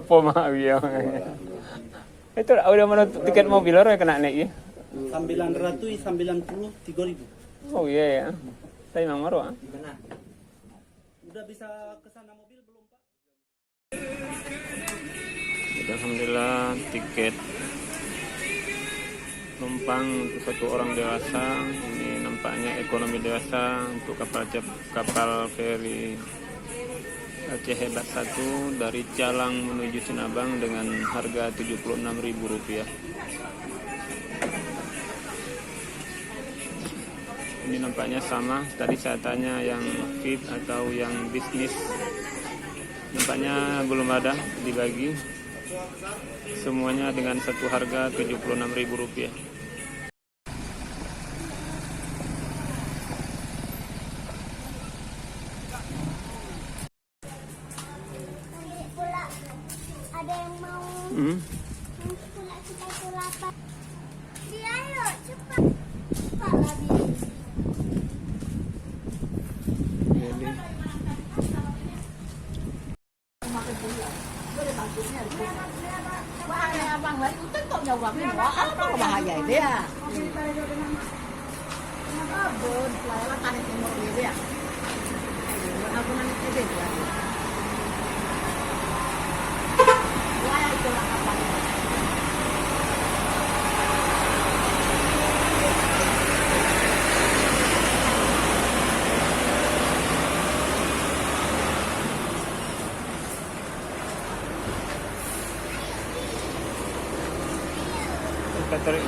Apa mah ya. Itu udah mana tiket mobil orang kena naik ya? 993.000. Oh iya ya. Tapi memang murah. Benar. Udah bisa ke sana mobil belum, Pak? Alhamdulillah tiket numpang untuk satu orang dewasa ini nampaknya ekonomi dewasa untuk kapal feri Aceh Hebat 1 dari Calang menuju Sinabang dengan harga Rp76.000. Ini nampaknya sama, tadi saya tanya yang VIP atau yang bisnis, nampaknya belum ada dibagi. Semuanya dengan satu harga Rp76.000. Ada yang mau pula kita sulapan. Dia ayo cepat. Cepat lagi. Abang lagi itu kok nyoba minum apa bahaya dia. Abon, lalu kan itu mau dia. Aku nanti dia. Wah, itu apa? Tarik.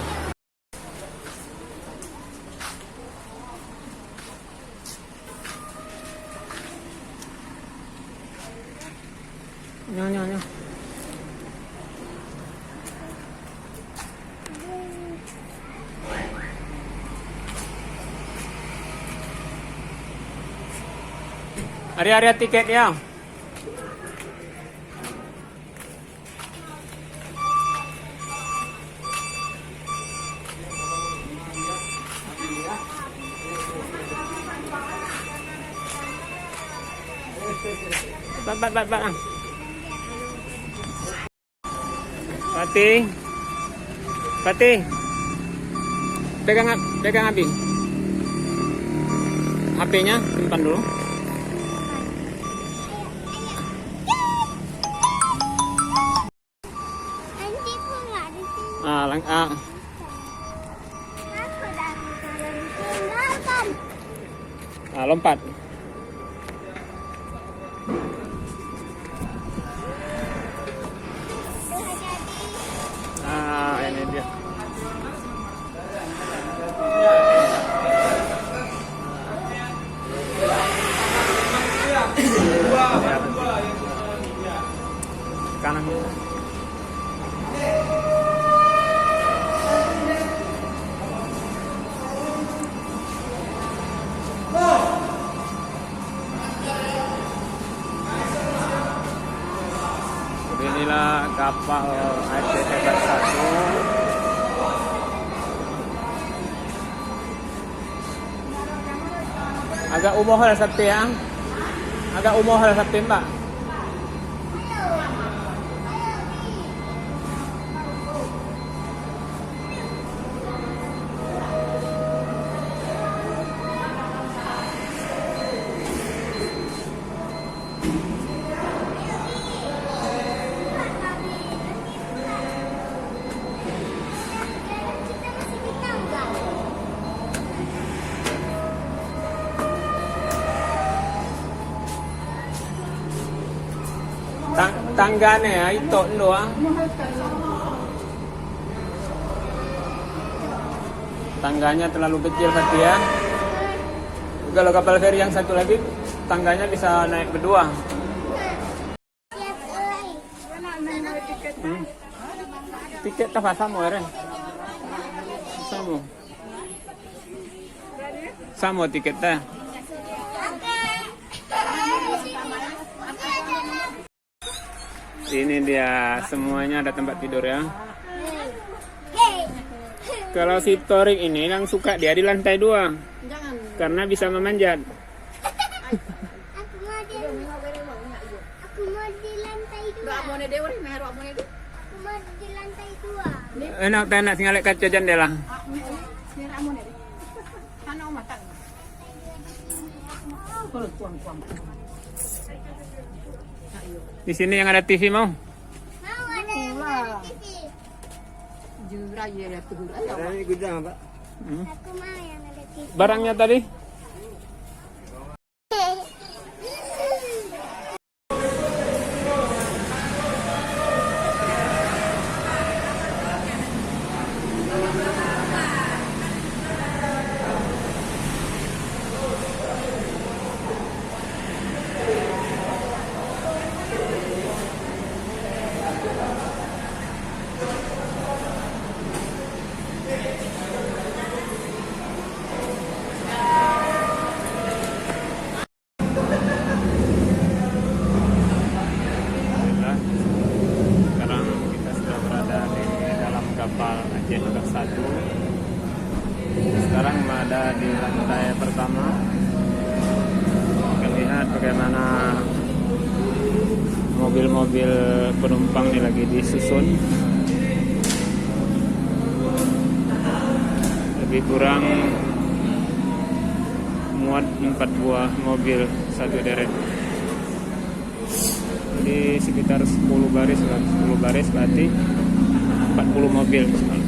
Nyonya. Area tiket ya. Bat. Fatih. Pegang Abi. HP-nya simpan dulu. Nanti pula di sini. Aku dah ditinggalkan. Lompat. Ini dia. Kanan. Inilah kapal Aceh Hebat 1. Agak umuh lah sapi ya. Mbak. Tangganya ya, itu doang. Tangganya terlalu kecil Fatih ya. Kalau kapal feri yang satu lagi, tangganya bisa naik berdua. Tiket tak sama ya, Ren? Sama tiketnya. Ini dia, semuanya ada tempat tidur ya. Kalau si Torik ini yang suka dia di lantai 2. Karena bisa memanjat. Aku mau di lantai 2. lantai 2. Enak tak nak singalek kaca jendela. Ini ramu nih. Kan oma tak. Kalau kuang-kuang. Di sini yang ada TV mau? Mau ada yang ada TV. Jurah ya lihat tuh. Ini gudang, Pak. Aku mau yang ada TV. Barangnya tadi? Alhamdulillah, sekarang kita sudah berada di dalam kapal Aceh Hebat 1. Sekarang ada di lantai pertama. Kita lihat bagaimana mobil-mobil penumpang ini lagi disusun. Lebih kurang muat 4 buah mobil satu deret. Jadi sekitar 10 baris lah, 10 baris berarti 40 mobil. Sorry.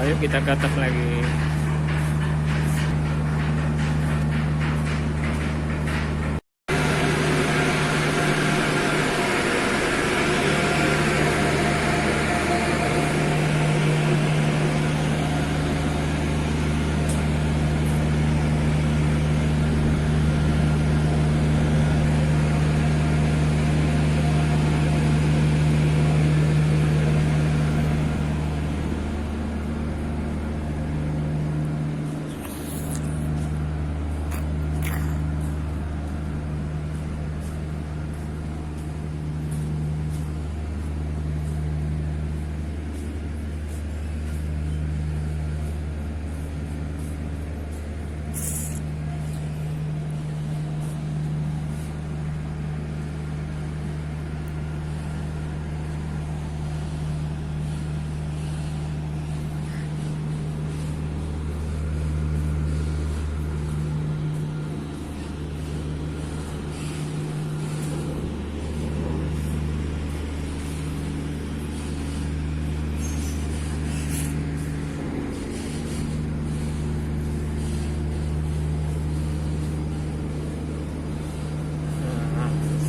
Ayo kita ke atas lagi.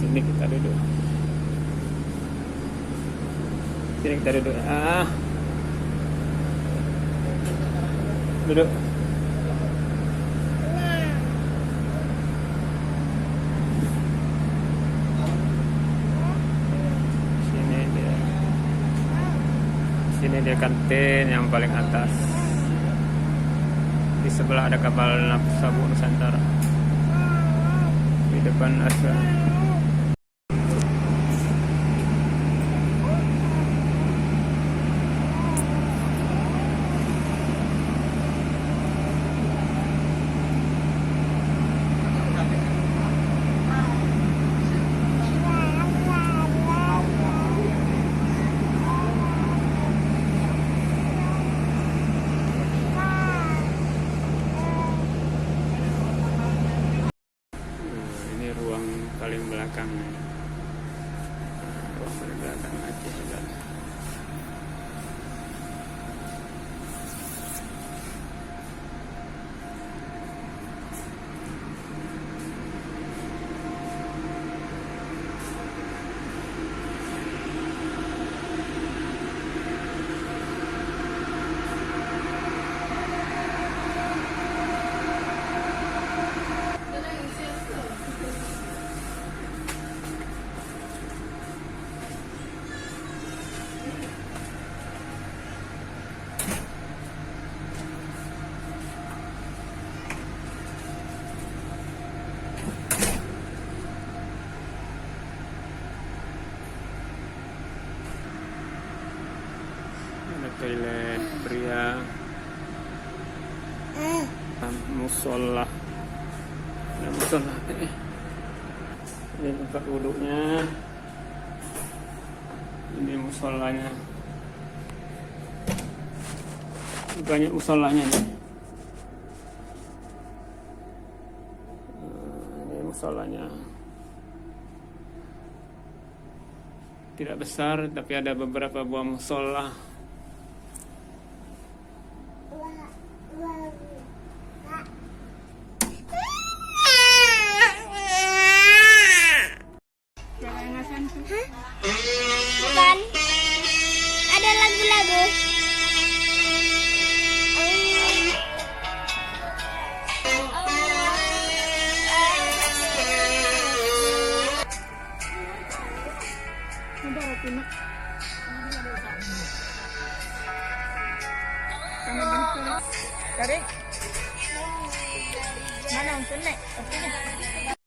Sini kita duduk. Sini kita duduk. Duduk. Sini dia kantin yang paling atas. Di sebelah ada kapal Sabu Nusantara. Di depan ada. paling belakang. Paling belakang Aceh Hebat. Ada toilet pria, musola, ada musola. Ini tempat wuduknya, ini musolanya. Banyak musolanya nih. Ini musolanya. Tidak besar, tapi ada beberapa buah musola. Bukan. Ada lagu-lagu. Dari mana untuk naik?